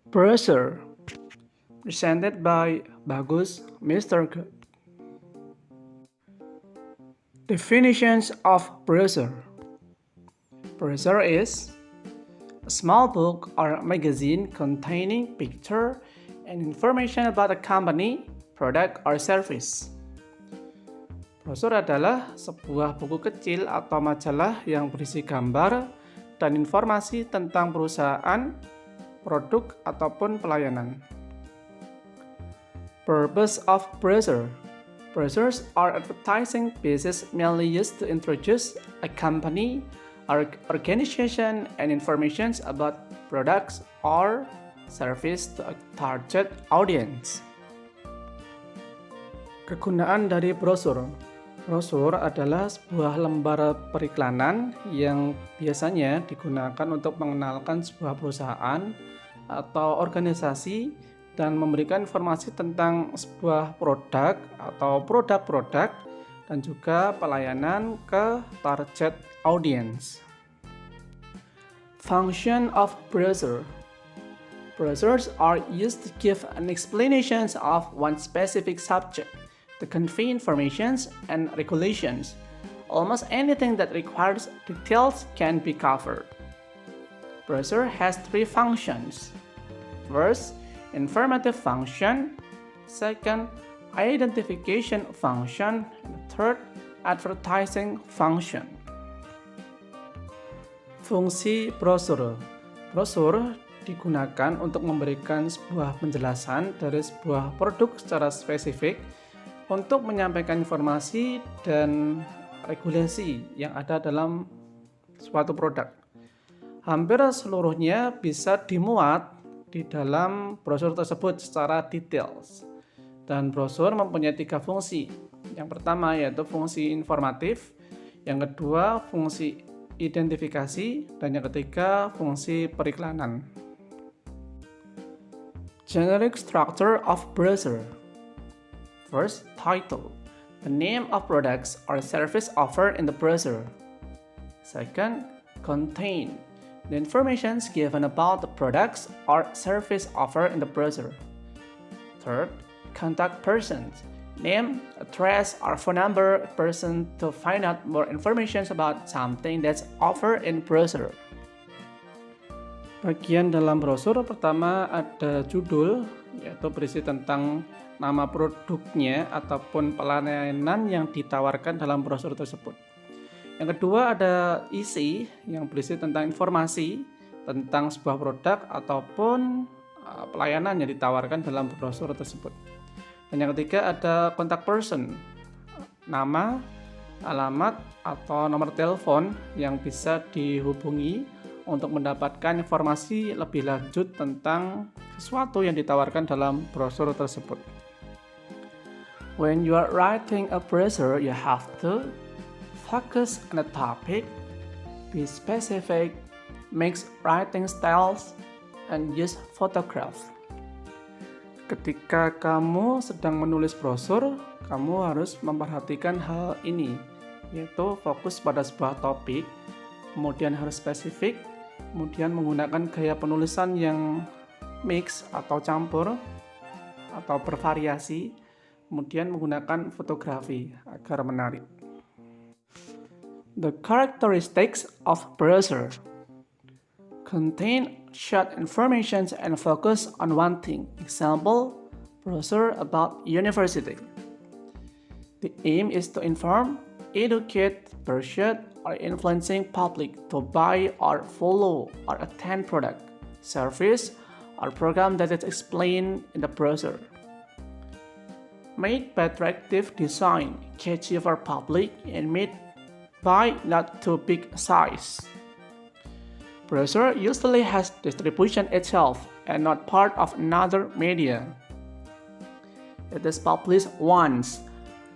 Browser, presented by Bagus Mr. Good. Definitions of browser. Browser is a small book or magazine containing picture and information about a company, product, or service. Brosur adalah sebuah buku kecil atau majalah yang berisi gambar dan informasi tentang perusahaan, produk, ataupun pelayanan. Purpose of browser. Brochures are advertising pieces mainly used to introduce a company or organization and information about products or service to a target audience. Kegunaan dari brosur. Brosur adalah sebuah lembar periklanan yang biasanya digunakan untuk mengenalkan sebuah perusahaan atau organisasi dan memberikan informasi tentang sebuah produk atau produk-produk dan juga pelayanan ke target audience. Function of browser. Browsers are used to give an explanation of one specific subject, to convey informations and regulations. Almost anything that requires details can be covered. Browser has three functions. First, informative function. Second, identification function. And third, advertising function. Fungsi brosur. Brosur digunakan untuk memberikan sebuah penjelasan dari sebuah produk secara spesifik untuk menyampaikan informasi dan regulasi yang ada dalam suatu produk. Hampir seluruhnya bisa dimuat di dalam brosur tersebut secara details. Dan brosur mempunyai tiga fungsi. Yang pertama yaitu fungsi informatif, yang kedua fungsi identifikasi, dan yang ketiga fungsi periklanan. Generic structure of browser. First, title. The name of products or service offered in the browser. Second, contain. The information given about the products or service offered in the browser. Third, contact person. Name, address, or phone number person to find out more information about something that's offered in browser. Bagian dalam brosur pertama ada judul, yaitu berisi tentang nama produknya ataupun pelayanan yang ditawarkan dalam brosur tersebut. Yang kedua ada isi yang berisi tentang informasi tentang sebuah produk ataupun pelayanan yang ditawarkan dalam brosur tersebut. Dan yang ketiga ada contact person, nama, alamat, atau nomor telepon yang bisa dihubungi untuk mendapatkan informasi lebih lanjut tentang sesuatu yang ditawarkan dalam brosur tersebut. When you are writing a brochure, you have to focus on the topic, be specific, mix writing styles, and use photograph. Ketika kamu sedang menulis brosur, kamu harus memperhatikan hal ini, yaitu fokus pada sebuah topik, kemudian harus spesifik, kemudian menggunakan gaya penulisan yang mix atau campur atau bervariasi, kemudian menggunakan fotografi agar menarik. The characteristics of browser. Contain short information and focus on one thing. Example, browser about university. The aim is to inform, educate, persuade, or influencing public to buy or follow or attend product, service, or program that is explained in the browser. Made by attractive design, catchy for public, and made by not too big size. Browser usually has distribution itself and not part of another media. It is published once,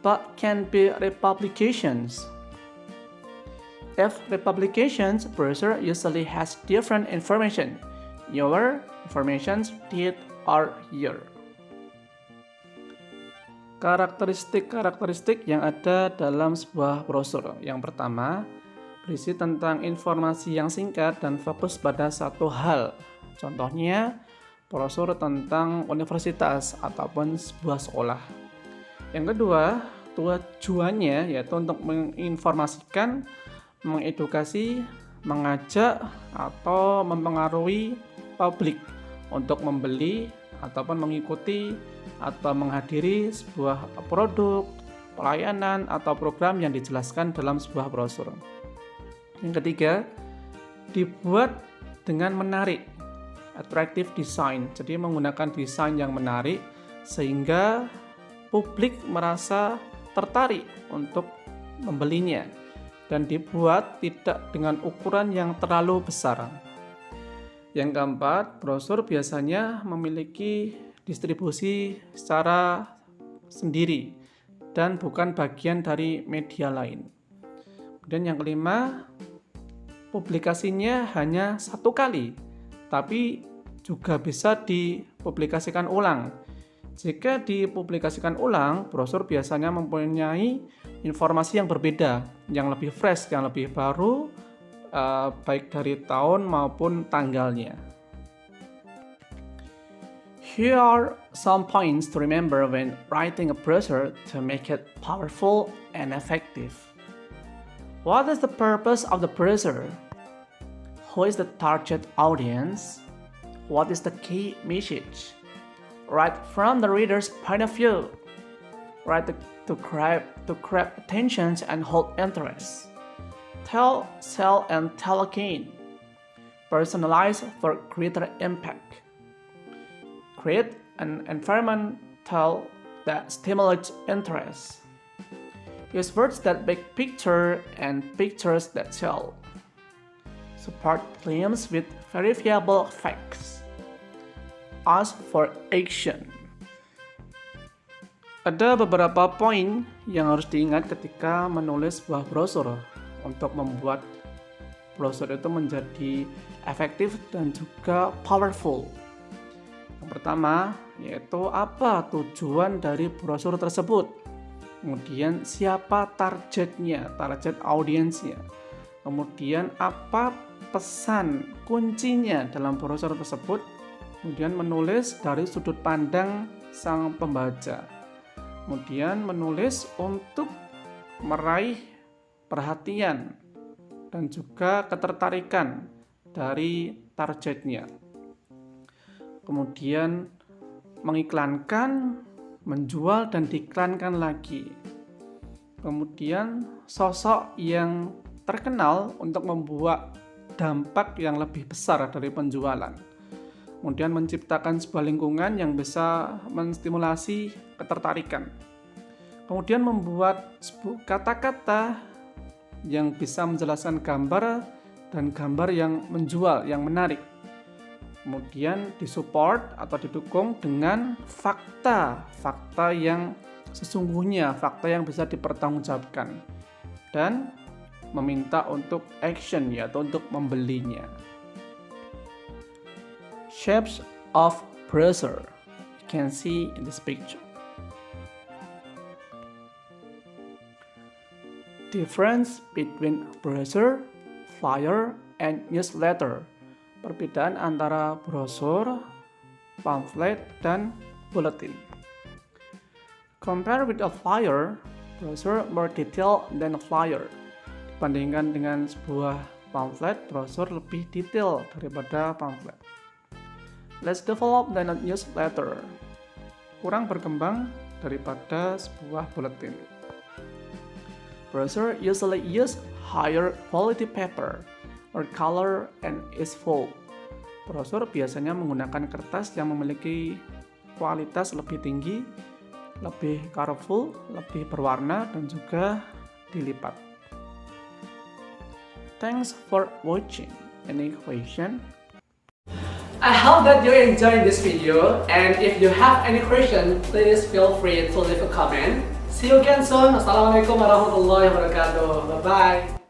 but can be republications. If republications, browser usually has different information, newer information, date, or year. Karakteristik-karakteristik yang ada dalam sebuah brosur. Yang pertama, berisi tentang informasi yang singkat dan fokus pada satu hal. Contohnya, brosur tentang universitas ataupun sebuah sekolah. Yang kedua, tujuannya yaitu untuk menginformasikan, mengedukasi, mengajak, atau mempengaruhi publik untuk membeli ataupun mengikuti atau menghadiri sebuah produk, pelayanan, atau program yang dijelaskan dalam sebuah brosur. Yang ketiga, dibuat dengan menarik, attractive design, jadi menggunakan desain yang menarik sehingga publik merasa tertarik untuk membelinya dan dibuat tidak dengan ukuran yang terlalu besar. Yang keempat, brosur biasanya memiliki distribusi secara sendiri dan bukan bagian dari media lain. Kemudian yang kelima, publikasinya hanya satu kali, tapi juga bisa dipublikasikan ulang. Jika dipublikasikan ulang, brosur biasanya mempunyai informasi yang berbeda, yang lebih fresh, yang lebih baru, baik dari tahun maupun tanggalnya. Here are some points to remember when writing a brochure to make it powerful and effective. What is the purpose of the brochure? Who is the target audience? What is the key message? Write from the reader's point of view. Write to grab attention and hold interest. Tell, sell, and tell again. Personalize for greater impact. Create an environment that stimulates interest. Use words that make picture and pictures that tell. Support claims with verifiable facts. Ask for action. Ada beberapa poin yang harus diingat ketika menulis sebuah brosur untuk membuat brosur itu menjadi efektif dan juga powerful. Yang pertama, yaitu apa tujuan dari brosur tersebut. Kemudian siapa targetnya, target audiensnya. Kemudian apa pesan kuncinya dalam brosur tersebut. Kemudian menulis dari sudut pandang sang pembaca. Kemudian menulis untuk meraih perhatian dan juga ketertarikan dari targetnya. Kemudian mengiklankan, menjual, dan diiklankan lagi. Kemudian sosok yang terkenal untuk membuat dampak yang lebih besar dari penjualan. Kemudian menciptakan sebuah lingkungan yang bisa menstimulasi ketertarikan. Kemudian membuat sebuah kata-kata yang bisa menjelaskan gambar dan gambar yang menjual, yang menarik. Kemudian disupport atau didukung dengan fakta yang sesungguhnya, fakta yang bisa dipertanggungjawabkan. Dan meminta untuk action, yaitu untuk membelinya. Shapes of brochure. You can see in this picture. Difference between brochure, flyer, and newsletter. Perbedaan antara brosur, pamflet, dan bulletin. Compare with a flyer, brochure more detailed than a flyer. Dibandingkan dengan sebuah pamflet, brosur lebih detail daripada pamflet. Less developed than a newsletter. Kurang berkembang daripada sebuah bulletin. Brochure usually use higher quality paper or color and is full. Brosur biasanya menggunakan kertas yang memiliki kualitas lebih tinggi, lebih colorful, lebih berwarna, dan juga dilipat. Thanks for watching. Any question? I hope that you enjoyed this video, and if you have any question, please feel free to leave a comment. See you again soon. Assalamualaikum warahmatullahi wabarakatuh. Bye bye.